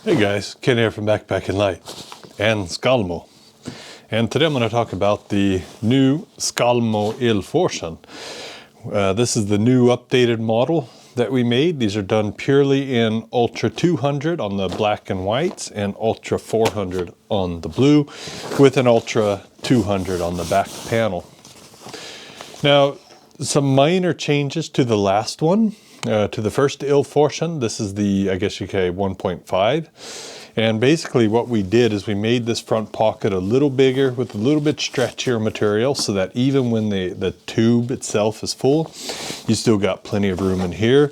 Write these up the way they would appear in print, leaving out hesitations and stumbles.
Hey guys, Ken here from Backpacking Light and Skalmo. And today I'm going to talk about the new Skalmo Ilforsen. This is the new updated model that we made. These are done purely in Ultra 200 on the black and whites and Ultra 400 on the blue, with an Ultra 200 on the back panel. Now, some minor changes to the last one. To the first Ilforsen, this is the, I guess you could say, 1.5. And basically what we did is we made this front pocket a little bigger with a little bit stretchier material, so that even when the tube itself is full, you still got plenty of room in here.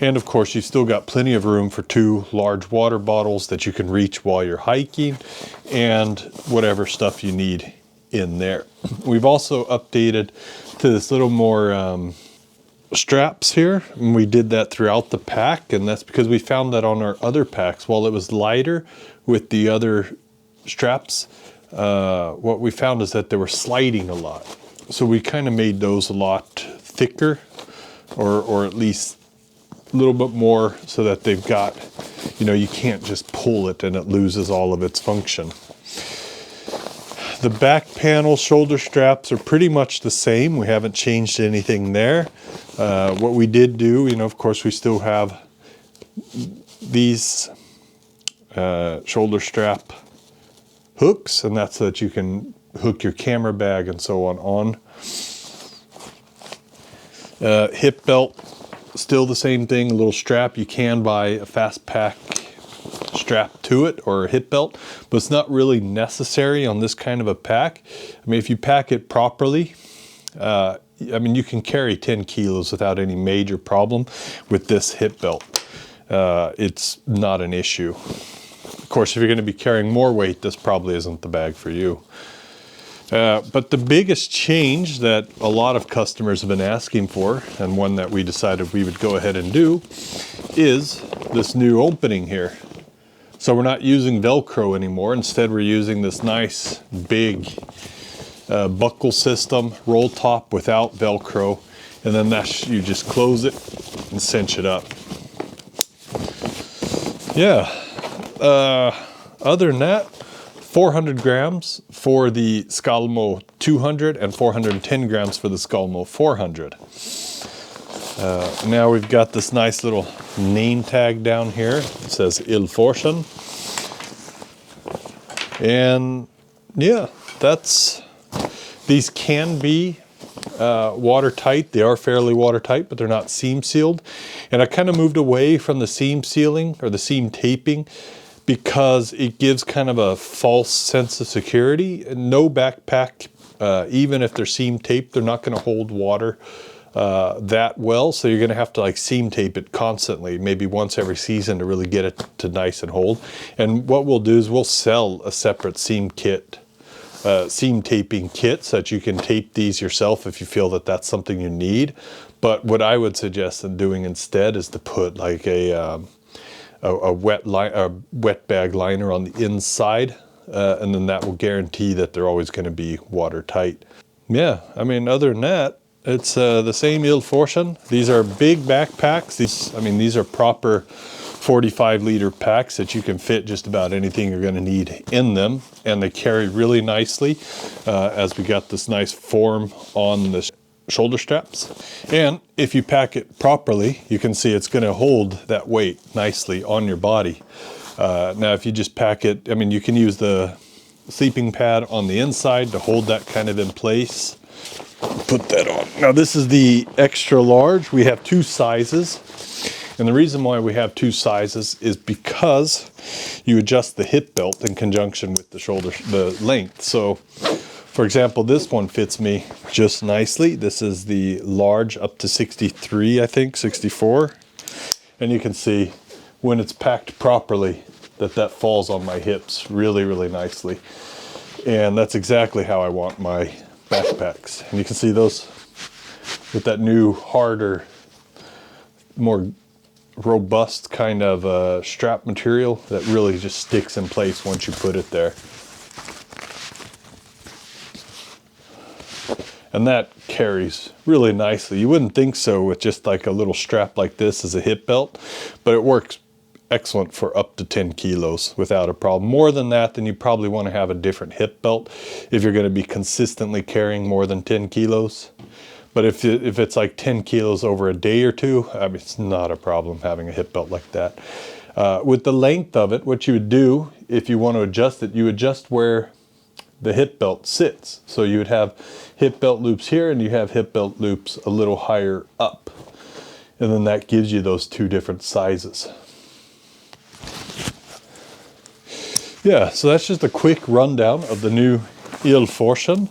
And of course, you've still got plenty of room for 2 large water bottles that you can reach while you're hiking and whatever stuff you need in there. We've also updated to this little more straps here, and we did that throughout the pack, and that's because we found that on our other packs, while it was lighter with the other straps, what we found is that they were sliding a lot. So we kind of made those a lot thicker, or at least a little bit more, so that they've got, you can't just pull it and it loses all of its function. The back panel shoulder straps are pretty much the same. We haven't changed anything there. What we did do, of course, we still have these shoulder strap hooks, and that's so that you can hook your camera bag and so on. Hip belt, still the same thing, a little strap. You can buy a fast pack strap to it or a hip belt, but it's not really necessary on this kind of a pack. I mean, if you pack it properly, you can carry 10 kilos without any major problem with this hip belt. It's not an issue. Of course, if you're going to be carrying more weight, this probably isn't the bag for you. But the biggest change that a lot of customers have been asking for, and one that we decided we would go ahead and do, is this new opening here. So we're not using Velcro anymore. Instead, we're using this nice big buckle system, roll top without Velcro, and then you just close it and cinch it up. Yeah. Other than that, 400 grams for the Skalmo 200 and 410 grams for the Skalmo 400. Now we've got this nice little name tag down here. It says Ilforsen. And yeah, these can be watertight. They are fairly watertight, but they're not seam sealed. And I kind of moved away from the seam sealing or the seam taping because it gives kind of a false sense of security. No backpack, even if they're seam taped, they're not going to hold water that well, so you're going to have to seam tape it constantly, maybe once every season, to really get it to nice and hold. And what we'll do is we'll sell a separate seam taping kit, so that you can tape these yourself if you feel that that's something you need. But what I would suggest doing instead is to put a wet bag liner on the inside, and then that will guarantee that they're always going to be watertight. Yeah, other than that, it's the same Ilforsen. These are big backpacks. These are proper 45-liter packs that you can fit just about anything you're going to need in them, and they carry really nicely, as we got this nice form on the shoulder straps. And if you pack it properly, you can see it's going to hold that weight nicely on your body. Now, if you just pack it, you can use the sleeping pad on the inside to hold that kind of in place. Put that on. Now, this is the extra large. We have 2 sizes. And the reason why we have 2 sizes is because you adjust the hip belt in conjunction with the length. So, for example, this one fits me just nicely. This is the large up to 63, I think, 64. And you can see when it's packed properly that falls on my hips really, really nicely. And that's exactly how I want my backpacks. And you can see those with that new, harder, more robust kind of strap material that really just sticks in place once you put it there. And that carries really nicely. You wouldn't think so with just a little strap like this as a hip belt, but it works excellent for up to 10 kilos without a problem. More than that, then you probably want to have a different hip belt if you're going to be consistently carrying more than 10 kilos. But if it's like 10 kilos over a day or two, I mean, it's not a problem having a hip belt like that. With the length of it, what you would do if you want to adjust it, you adjust where the hip belt sits. So you would have hip belt loops here, and you have hip belt loops a little higher up. And then that gives you those two different sizes. Yeah, so that's just a quick rundown of the new Ilforsen.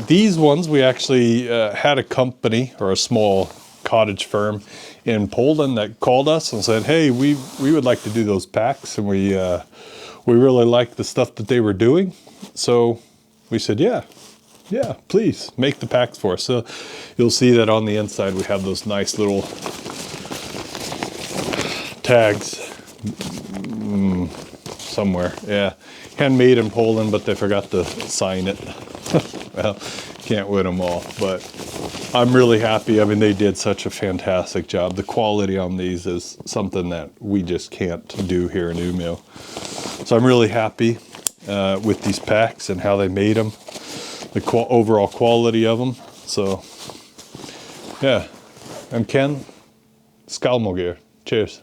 These ones, we actually had a company or a small cottage firm in Poland that called us and said, hey, we would like to do those packs, and we really liked the stuff that they were doing. So we said, yeah, please make the packs for us. So you'll see that on the inside we have those nice little tags. Somewhere, yeah, handmade in Poland, but they forgot to sign it. Well, can't win them all, but I'm really happy. I mean, they did such a fantastic job. The quality on these is something that we just can't do here in Umeå. So I'm really happy with these packs and how they made them, the overall quality of them. So yeah, I'm Ken, Skalmo gear. Cheers.